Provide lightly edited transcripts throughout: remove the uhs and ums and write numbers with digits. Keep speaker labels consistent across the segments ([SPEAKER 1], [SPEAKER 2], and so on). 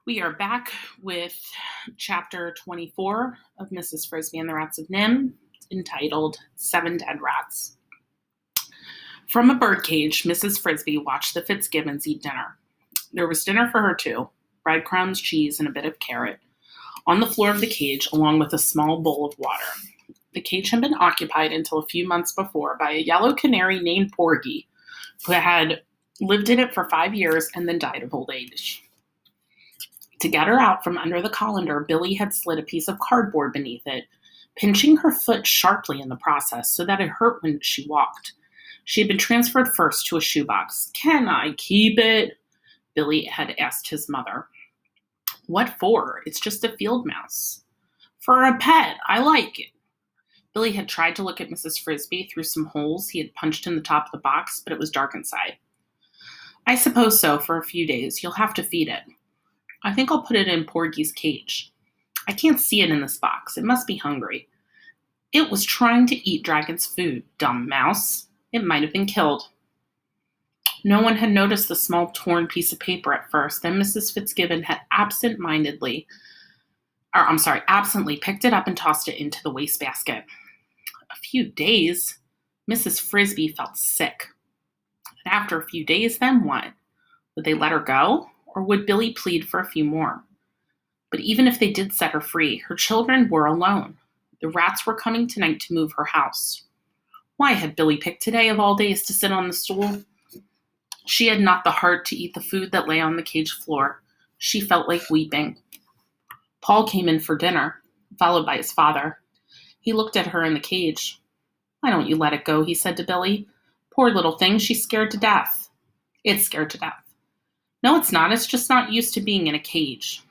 [SPEAKER 1] We are back with chapter 24 of Mrs. Frisby and the Rats of Nim, entitled 7 Dead Rats. From a birdcage, Mrs. Frisby watched the Fitzgibbons eat dinner. There was dinner for her too, breadcrumbs, cheese, and a bit of carrot, on the floor of the cage along with a small bowl of water. The cage had been occupied until a few months before by a yellow canary named Porgy, who had lived in it for 5 years and then died of old age. To get her out from under the colander, Billy had slid a piece of cardboard beneath it, pinching her foot sharply in the process so that it hurt when she walked. She had been transferred first to a shoebox. "Can I keep it?" Billy had asked his mother. "What for? It's just a field mouse." "For a pet. I like it." Billy had tried to look at Mrs. Frisby through some holes he had punched in the top of the box, but it was dark inside. "I suppose so, for a few days. You'll have to feed it." "I think I'll put it in Porgy's cage. I can't see it in this box. It must be hungry." "It was trying to eat Dragon's food, dumb mouse. It might have been killed." No one had noticed the small torn piece of paper at first. Then Mrs. Fitzgibbon had absently picked it up and tossed it into the wastebasket. A few days, Mrs. Frisby felt sick. And after a few days, then what? Would they let her go? Or would Billy plead for a few more? But even if they did set her free, her children were alone. The rats were coming tonight to move her house. Why had Billy picked today of all days to sit on the stool? She had not the heart to eat the food that lay on the cage floor. She felt like weeping. Paul came in for dinner, followed by his father. He looked at her in the cage. "Why don't you let it go?" he said to Billy. "Poor little thing, she's scared to death." "It's scared to death." "No, it's not. It's just not used to being in a cage."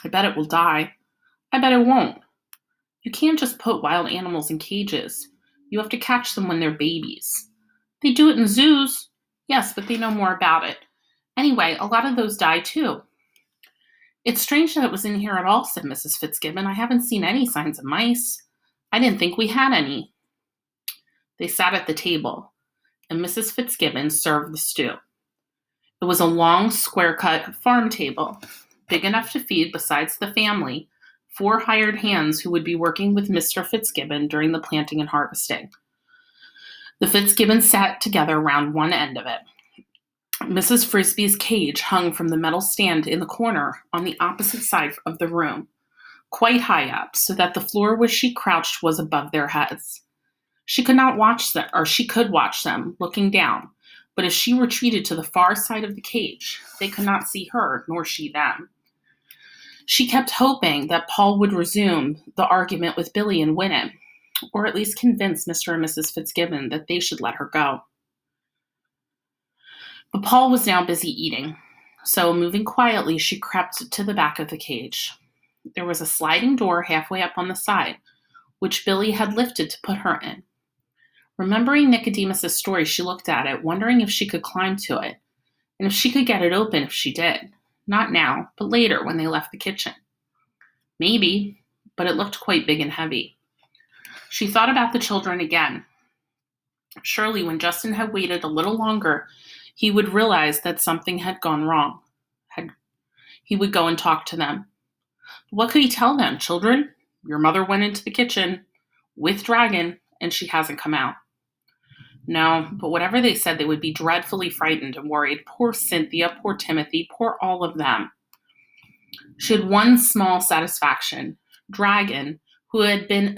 [SPEAKER 1] "I bet it will die." "I bet it won't." "You can't just put wild animals in cages. You have to catch them when they're babies." "They do it in zoos." "Yes, but they know more about it. Anyway, a lot of those die too." "It's strange that it was in here at all," said Mrs. Fitzgibbon. "I haven't seen any signs of mice. I didn't think we had any." They sat at the table, and Mrs. Fitzgibbon served the stew. It was a long, square-cut farm table, big enough to feed, besides the family, 4 hired hands who would be working with Mr. Fitzgibbon during the planting and harvesting. The Fitzgibbons sat together around one end of it. Mrs. Frisby's cage hung from the metal stand in the corner on the opposite side of the room, quite high up, so that the floor where she crouched was above their heads. She could watch them looking down, but if she retreated to the far side of the cage, they could not see her, nor she them. She kept hoping that Paul would resume the argument with Billy and win it, or at least convince Mr. and Mrs. Fitzgibbon that they should let her go. But Paul was now busy eating, so moving quietly, she crept to the back of the cage. There was a sliding door halfway up on the side, which Billy had lifted to put her in. Remembering Nicodemus's story, she looked at it, wondering if she could climb to it, and if she could get it open if she did. Not now, but later when they left the kitchen. Maybe, but it looked quite big and heavy. She thought about the children again. Surely when Justin had waited a little longer, he would realize that something had gone wrong. He would go and talk to them. What could he tell them? "Children, your mother went into the kitchen with Dragon, and she hasn't come out." No, but whatever they said, they would be dreadfully frightened and worried. Poor Cynthia, poor Timothy, poor all of them. She had one small satisfaction. Dragon, who had been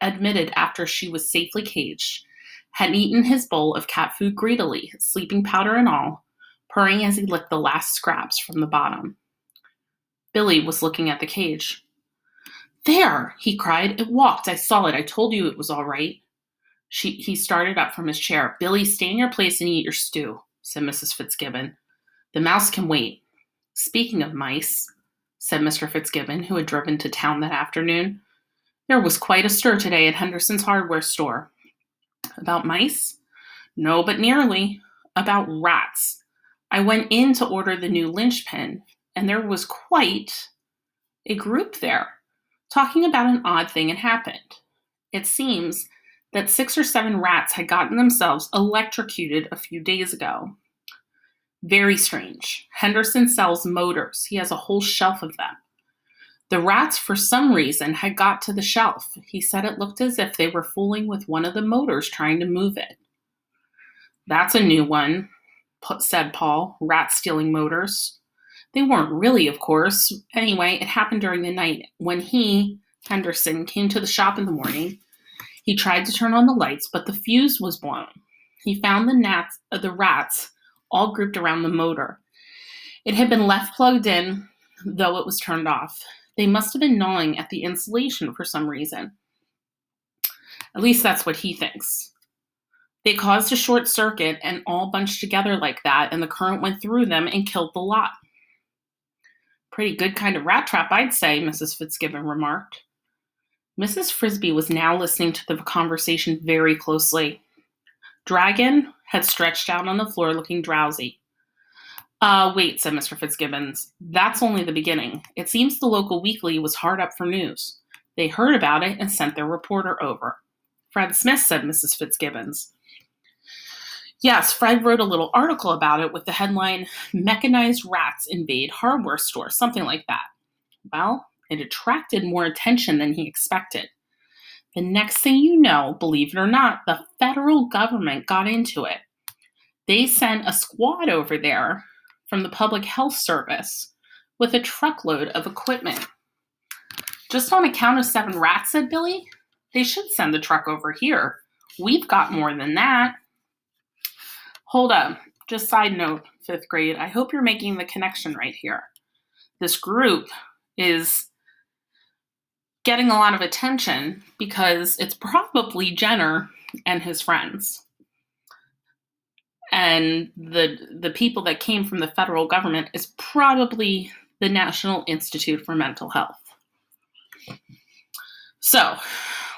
[SPEAKER 1] admitted after she was safely caged, had eaten his bowl of cat food greedily, sleeping powder and all, purring as he licked the last scraps from the bottom. Billy was looking at the cage. "There!" he cried. "It walked. I saw it. I told you it was all right." He started up from his chair. "Billy, stay in your place and eat your stew," said Mrs. Fitzgibbon. "The mouse can wait." "Speaking of mice," said Mr. Fitzgibbon, who had driven to town that afternoon, "there was quite a stir today at Henderson's hardware store." "About mice?" "No, but nearly. About rats. I went in to order the new linchpin, and there was quite a group there, talking about an odd thing had happened. It seems that 6 or 7 rats had gotten themselves electrocuted a few days ago. Very strange. Henderson sells motors. He has a whole shelf of them. The rats, for some reason, had got to the shelf. He said it looked as if they were fooling with one of the motors trying to move it. That's a new one, said Paul. Rats stealing motors. They weren't really, of course. Anyway, it happened during the night. When Henderson, came to the shop in the morning, he tried to turn on the lights, but the fuse was blown. He found the rats all grouped around the motor. It had been left plugged in, though it was turned off. They must have been gnawing at the insulation for some reason. At least that's what he thinks. They caused a short circuit and all bunched together like that, and the current went through them and killed the lot. Pretty good kind of rat trap, I'd say, Mrs. Fitzgibbon remarked. Mrs. Frisbee was now listening to the conversation very closely. Dragon had stretched out on the floor looking drowsy. Wait, said Mr. Fitzgibbons. That's only the beginning. It seems the local weekly was hard up for news. They heard about it and sent their reporter over. Fred Smith, said Mrs. Fitzgibbons. Yes, Fred wrote a little article about it with the headline, Mechanized Rats Invade Hardware Store, something like that. Well, it attracted more attention than he expected. The next thing you know, believe it or not, the federal government got into it. They sent a squad over there from the Public Health Service with a truckload of equipment. Just on account of 7 rats, said Billy. They should send the truck over here. We've got more than that. Hold up. Just side note, 5th grade. I hope you're making the connection right here. This group is getting a lot of attention because it's probably Jenner and his friends. And the people that came from the federal government is probably the National Institute for Mental Health. So,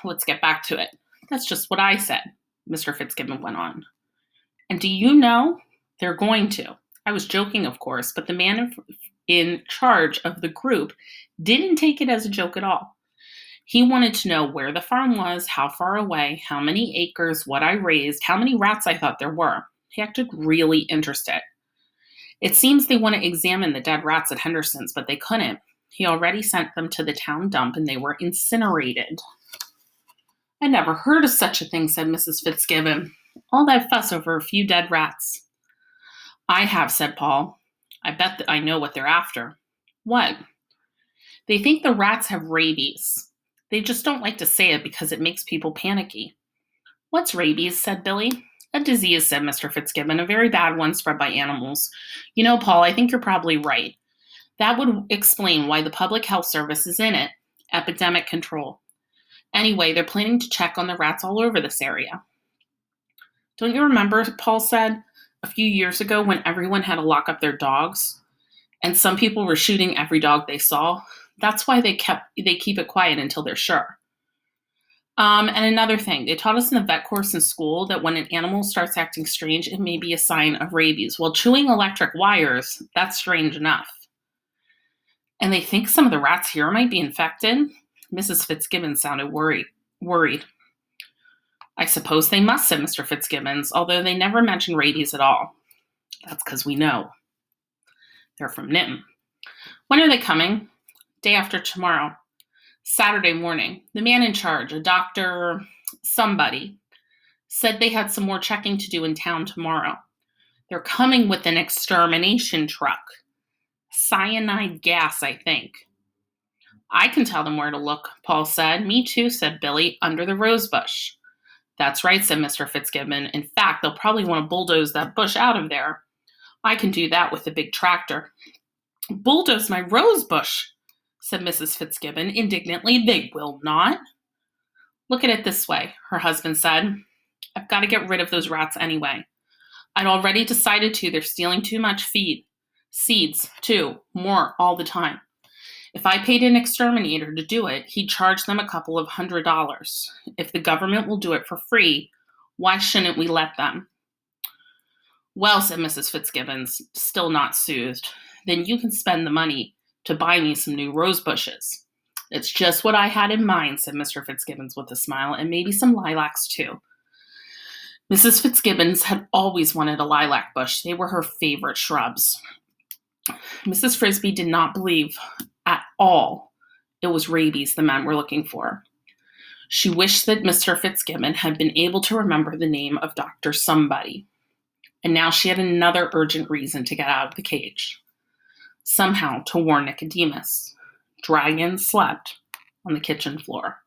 [SPEAKER 1] let's get back to it. That's just what I said, Mr. Fitzgibbon went on. And do you know, they're going to. I was joking, of course, but the man in charge of the group didn't take it as a joke at all. He wanted to know where the farm was, how far away, how many acres, what I raised, how many rats I thought there were. He acted really interested. It seems they want to examine the dead rats at Henderson's, but they couldn't. He already sent them to the town dump and they were incinerated. I never heard of such a thing, said Mrs. Fitzgibbon. All that fuss over a few dead rats. I have, said Paul. I bet that I know what they're after. What? They think the rats have rabies. They just don't like to say it because it makes people panicky. What's rabies? Said Billy. A disease, said Mr. Fitzgibbon, a very bad one spread by animals. You know, Paul, I think you're probably right. That would explain why the Public Health Service is in it. Epidemic control. Anyway, they're planning to check on the rats all over this area. Don't you remember, Paul said, a few years ago when everyone had to lock up their dogs? And some people were shooting every dog they saw? That's why they keep it quiet until they're sure. And another thing, they taught us in the vet course in school that when an animal starts acting strange, it may be a sign of rabies. Well, chewing electric wires, that's strange enough. And they think some of the rats here might be infected? Mrs. Fitzgibbon sounded worried. I suppose they must, said Mr. Fitzgibbons, although they never mention rabies at all. That's because we know. They're from Newton. When are they coming? Day after tomorrow. Saturday morning. The man in charge, a doctor, somebody, said they had some more checking to do in town tomorrow. They're coming with an extermination truck. Cyanide gas, I think. I can tell them where to look, Paul said. Me too, said Billy, under the rose bush. That's right, said Mr. Fitzgibbon. In fact, they'll probably want to bulldoze that bush out of there. I can do that with a big tractor. Bulldoze my rose bush, said Mrs. Fitzgibbon indignantly. They will not. Look at it this way, her husband said. I've got to get rid of those rats anyway. I'd already decided to. They're stealing too much feed. Seeds, too. More all the time. If I paid an exterminator to do it, he'd charge them a couple of $100. If the government will do it for free, why shouldn't we let them? Well, said Mrs. Fitzgibbons, still not soothed, then you can spend the money to buy me some new rose bushes. It's just what I had in mind, said Mr. Fitzgibbons with a smile, and maybe some lilacs too. Mrs. Fitzgibbons had always wanted a lilac bush. They were her favorite shrubs. Mrs. Frisbee did not believe at all it was rabies the men were looking for. She wished that Mr. Fitzgibbon had been able to remember the name of Dr. Somebody. And now she had another urgent reason to get out of the cage. Somehow to warn Nicodemus. Dragons slept on the kitchen floor.